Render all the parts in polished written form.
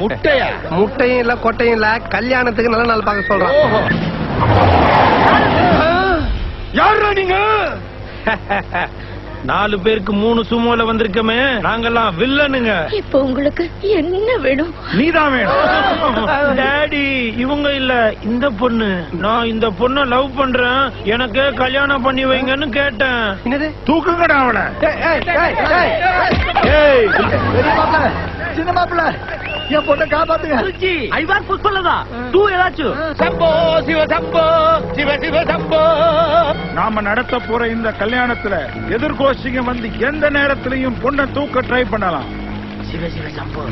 முட்டையா? முட்டையும் இல்ல கொட்டையும் இல்ல, கல்யாணத்துக்கு நல்ல நாள் பார்க்க சொல்றான். யாரா நீங்க? 4 பேருக்கு 3 சுமோல வந்திருக்கமே, நாங்கெல்லாம் வில்லனுங்க. இப்போ உங்களுக்கு என்ன வேணும்? நீதான் வேணும். டாடி, இவங்க இல்ல, இந்த பொண்ணு. நான் இந்த பொண்ண லவ் பண்றேன், எனக்கு கல்யாணம் பண்ணி வைங்கன்னு கேட்டேன். என்னது? தூக்குங்கடா அவளை. சின்ன மாப்பிள்ள, என் பொண்ணை காப்பாத்துங்க. ஐவார் புஷ்பலதா டூ ஏதாச்சும். சம்போ சிவ சம்போ, சிவ சிவ சம்போ. நாம நடத்த போற இந்த கல்யாணத்துல எதிர்கோஷிங்க வந்து எந்த நேரத்திலையும் பொண்ணை தூக்க ட்ரை பண்ணலாம்.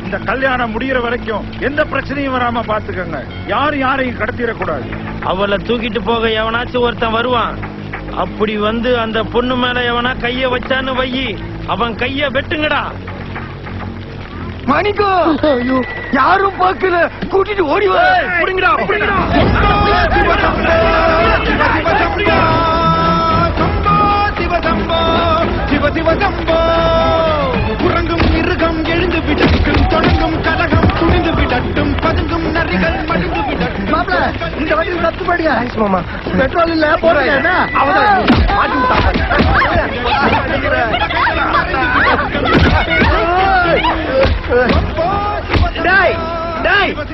இந்த கல்யாணம் முடியற வரைக்கும் எந்த பிரச்சனையும் வராம பாத்துக்கங்க. யாரையும் கடத்திடக்கூடாது. அவளை தூக்கிட்டு போக எவனாச்சும் ஒருத்தன் வருவான். அப்படி வந்து அந்த பொண்ணு மேல எவனா கைய வச்சான்னு வையி, அவன் கைய வெட்டுங்கடா. மணிக்கோ, யாரும் பார்க்கல, கூட்டிட்டு ஓடி வா. புடிங்கடா, புடிங்கடா. குரங்கும் மிருகம் எழுந்து விடட்டும், தொடங்கும் கலகம் துணிந்து விடட்டும், பதுங்கும் நரிகள் மடிந்து விடட்டும். மாப்பிள்ள, இந்த வண்டியில் சத்து படியா? மாமா, பெட்ரோல் இல்ல, போறேன்.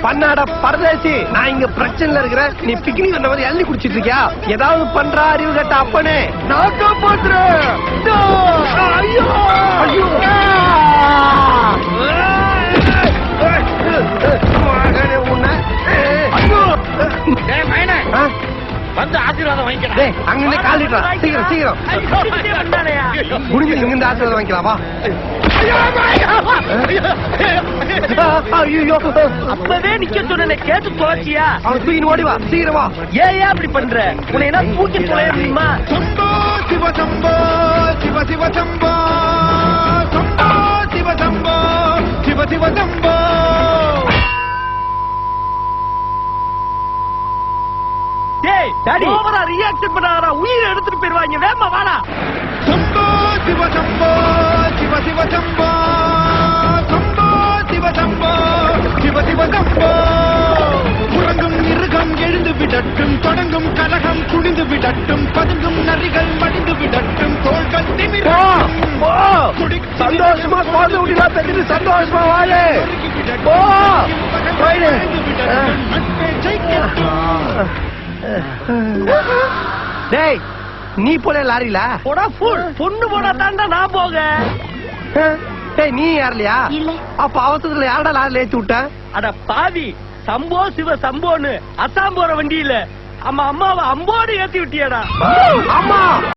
பண்ணாட பரதேசி, நான் இங்க பிரச்சனைல இருக்கிறேன். நீ பிக்னிக் வந்த மாதிரி எள்ளி குடிச்சிட்டு இருக்கியா? ஏதாவது பண்றா அறிவு கட்ட அப்பனே. நான் காப்பாத்துறேன். ஐயோ ஐயோ, உன்னை வந்து ஆசீர்வாதம் வாங்கிக்கிறேன். அங்க காலிட்டா, சீக்கிரம் சீக்கிரம் முடிஞ்சு இங்கிருந்து ஆசீர்வாதம் வாங்கிக்கலாமா? ஐயோ, அப்பவே நிக்க சொன்ன கேட்டு தொலைச்சியா? அவன் தூக்கின்னு ஓடி வா, சீக்கிரம் வா. ஏன் அப்படி பண்ற? உன்னை என்ன தூக்கி தொலைய முடியுமா? சம்போ சிவ சம்போ, சிவ சிவ சம்போ, சம்போ சிவ சம்போ, சிவ சிவ சம்போ. டேய் டாடி, ஓவரா ரியாக்ஷன் பண்ணாதடா, உயிரை எடுத்துட்டு போயிடுவாங்க. வேமா வாடா. சம்போ சிவ சம்போ, சிவ சிவ சம்போ, சம்போ சிவ சம்போ, சிவ சிவ சம்போ. குரங்கும் மிருகம் எழுந்து விடட்டும், தொடங்கும் கலகம் குனிந்து விடட்டும், பதுங்கும் நரிகள் மடிந்து விடட்டும், தோள்கள் திமிரட்டும். சந்தோஷமா குழந்தை விட்டுலா பெற்று சந்தோஷமா வாழு. டேய், நீ போல லாரில போடா ஃபுல் பொண்ணு போடா தாண்டா நான் போக. டேய், நீ யாருலையா? இல்ல. அப்ப அவசரத்துல யாரடா லாரில ஏத்தி விட்ட? அட பாவி, சம்போ சிவ சம்போன்னு அசாம் போற வண்டியில அம்மாவை அம்போடு ஏத்தி விட்டியாடா. அம்மா